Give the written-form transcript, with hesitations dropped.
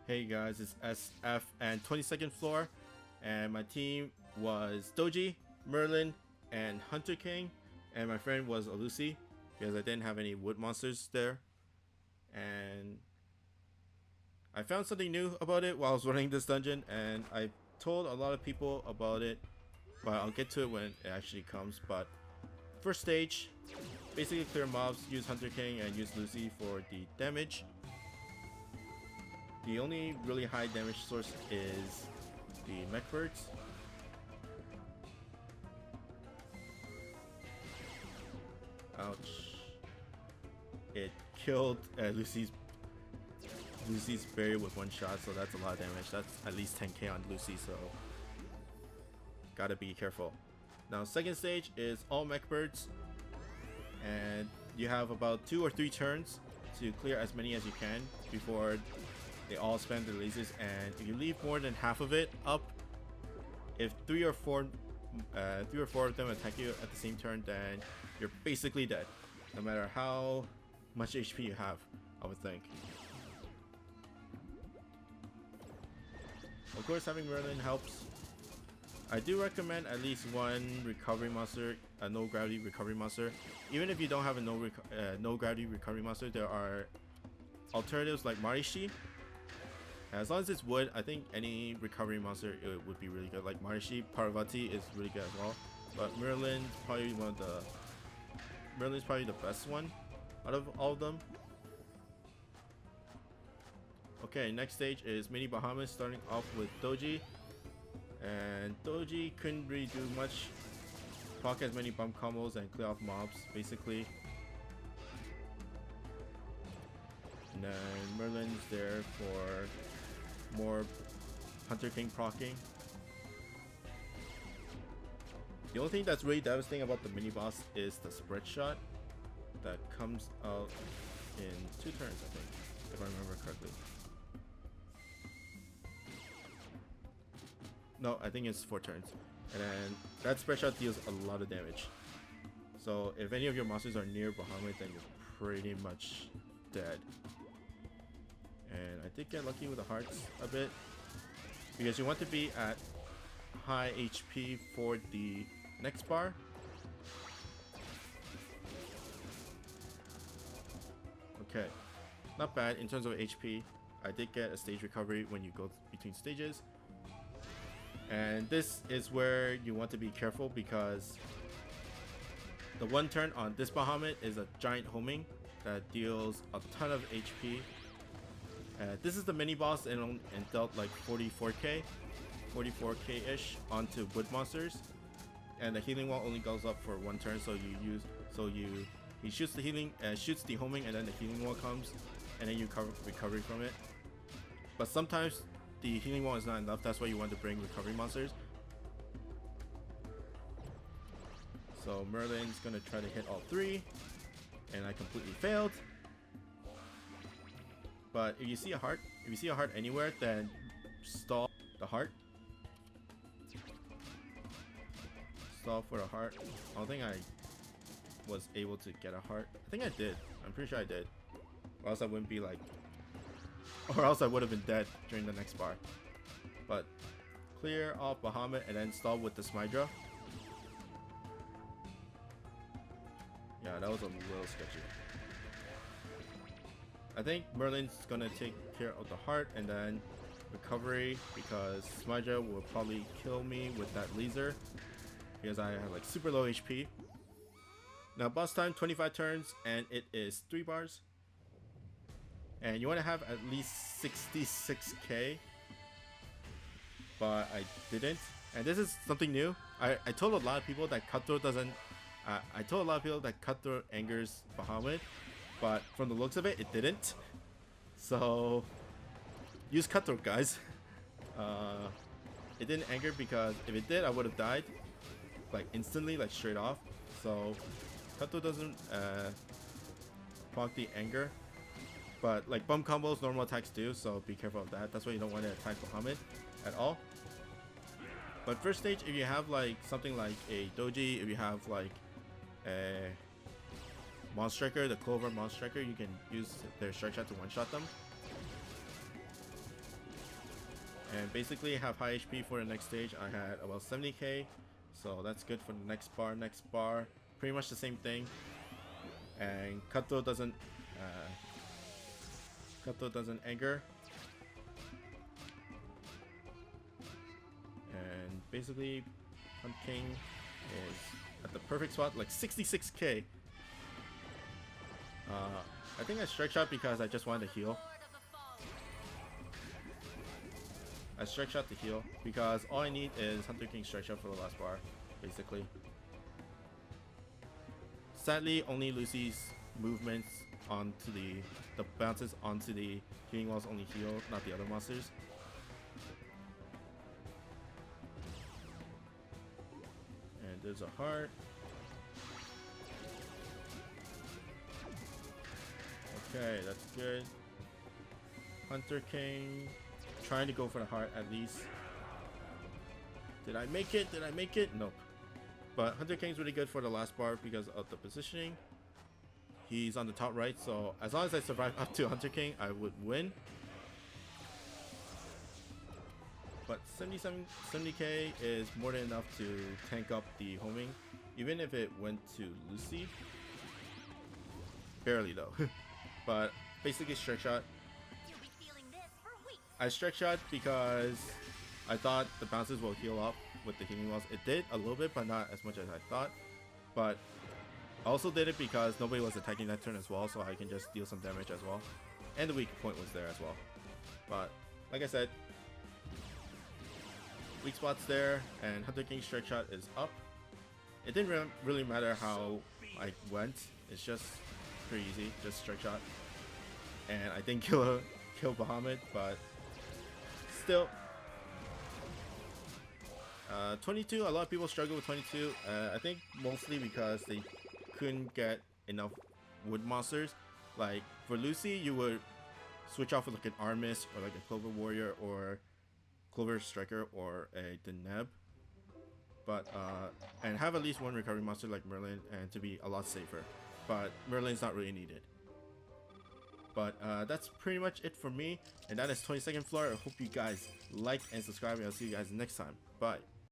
Hey guys, it's SF and 22nd floor, and my team was Doji, Merlin, and Hunter King, and my friend was Lucy because I didn't have any wood monsters there. And I found something new about it while I was running this dungeon, and I told a lot of people about it, but I'll get to it when it actually comes. But first stage, basically clear mobs, use Hunter King and use Lucy for the damage. The only really high damage source is the mech birds. Ouch. It killed Lucy's barrier with one shot, so that's a lot of damage. That's at least 10k on Lucy, so gotta be careful. Now second stage is all mech birds, and you have about 2 or 3 turns to clear as many as you can before they all spam their lasers. And if you leave more than half of it up, if 3 or 4 of them attack you at the same turn, then you're basically dead, no matter how much HP you have, I would think. Of course, having Merlin helps. I do recommend at least one recovery monster, a no gravity recovery monster. Even if you don't have a no gravity recovery monster, there are alternatives like Marishi. As long as it's wood, I think any recovery monster it would be really good. Like Marishi, Parvati is really good as well. But Merlin's probably the best one out of all of them. Okay, next stage is Mini Bahamut, starting off with Doji. And Doji couldn't really do much. Proc as many bump combos and clear off mobs, basically. And then Merlin's there for more Hunter King proccing. The only thing that's really devastating about the mini boss is the spread shot that comes out in 2 turns, I think, if I remember correctly. No, I think it's 4 turns. And then that spread shot deals a lot of damage. So if any of your monsters are near Bahamut, then you're pretty much dead. And I did get lucky with the hearts a bit, because you want to be at high HP for the next bar. Okay, not bad in terms of HP. I did get a stage recovery when you go between stages. And this is where you want to be careful, because the one turn on this Bahamut is a giant homing that deals a ton of HP. This is the mini boss and dealt like 44k-ish onto wood monsters. And the healing wall only goes up for 1 turn, so he shoots the healing, shoots the homing, and then the healing wall comes, and then you recover from it. But sometimes the healing wall is not enough. That's why you want to bring recovery monsters. So Merlin's gonna try to hit all 3, and I completely failed. But if you see a heart, anywhere, then stall the heart. Stall for a heart. I don't think I was able to get a heart. I think I did. I'm pretty sure I did. Or else I wouldn't be like, or else I would have been dead during the next bar. But clear off Bahamut and then stall with the Smydra. Yeah, that was a little sketchy. I think Merlin's gonna take care of the heart and then recovery, because Smydra will probably kill me with that laser, because I have like super low HP. Now boss time, 25 turns, and it is 3 bars. And you want to have at least 66k, but I didn't. And this is something new. I told a lot of people that Cutthroat doesn't. I told a lot of people that Cutthroat angers Bahamut, but from the looks of it, it didn't. So use Cutthroat, guys. It didn't anger, because if it did, I would have died like instantly, like straight off. So Cutthroat doesn't proc the anger, but like bump combos, normal attacks do. So be careful of that. That's why you don't want to attack Bahamut at all. But first stage, if you have like something like a Doji, if you have like a Monstriker, the Clover Monstriker, you can use their strike shot to one-shot them. And basically have high HP for the next stage. I had about 70k, so that's good for the next bar. Next bar, pretty much the same thing. And Cutthroat doesn't anger. And basically Hunt King is at the perfect spot, like 66k. I think I strike shot because I just wanted to heal. I strike shot to heal because all I need is Hunter King strike shot for the last bar, basically. Sadly, only Lucy's movements onto the bounces onto the healing walls only heal, not the other monsters. And there's a heart. Okay, that's good. Hunter King trying to go for the heart at least. Did I make it? Did I make it? Nope. But Hunter King's really good for the last bar because of the positioning. He's on the top right, so as long as I survive up to Hunter King, I would win. But 70k is more than enough to tank up the homing, even if it went to Lucy. Barely though. But basically strike shot. I strike shot because I thought the bounces will heal up with the healing walls. It did a little bit, but not as much as I thought. But I also did it because nobody was attacking that turn as well, so I can just deal some damage as well. And the weak point was there as well. But like I said, weak spot's there, and Hunter King's strike shot is up. It didn't really matter how I went. It's just pretty easy, just strike shot. And I didn't kill Bahamut, but still. 22, a lot of people struggle with 22. I think mostly because they couldn't get enough wood monsters. Like for Lucy, you would switch off with like an Armis or like a Clover Warrior or Clover Striker or a Deneb. But and have at least one recovery monster like Merlin, and to be a lot safer. But Merlin's not really needed. But that's pretty much it for me, and that is 22nd floor. I hope you guys like and subscribe, and I'll see you guys next time. Bye.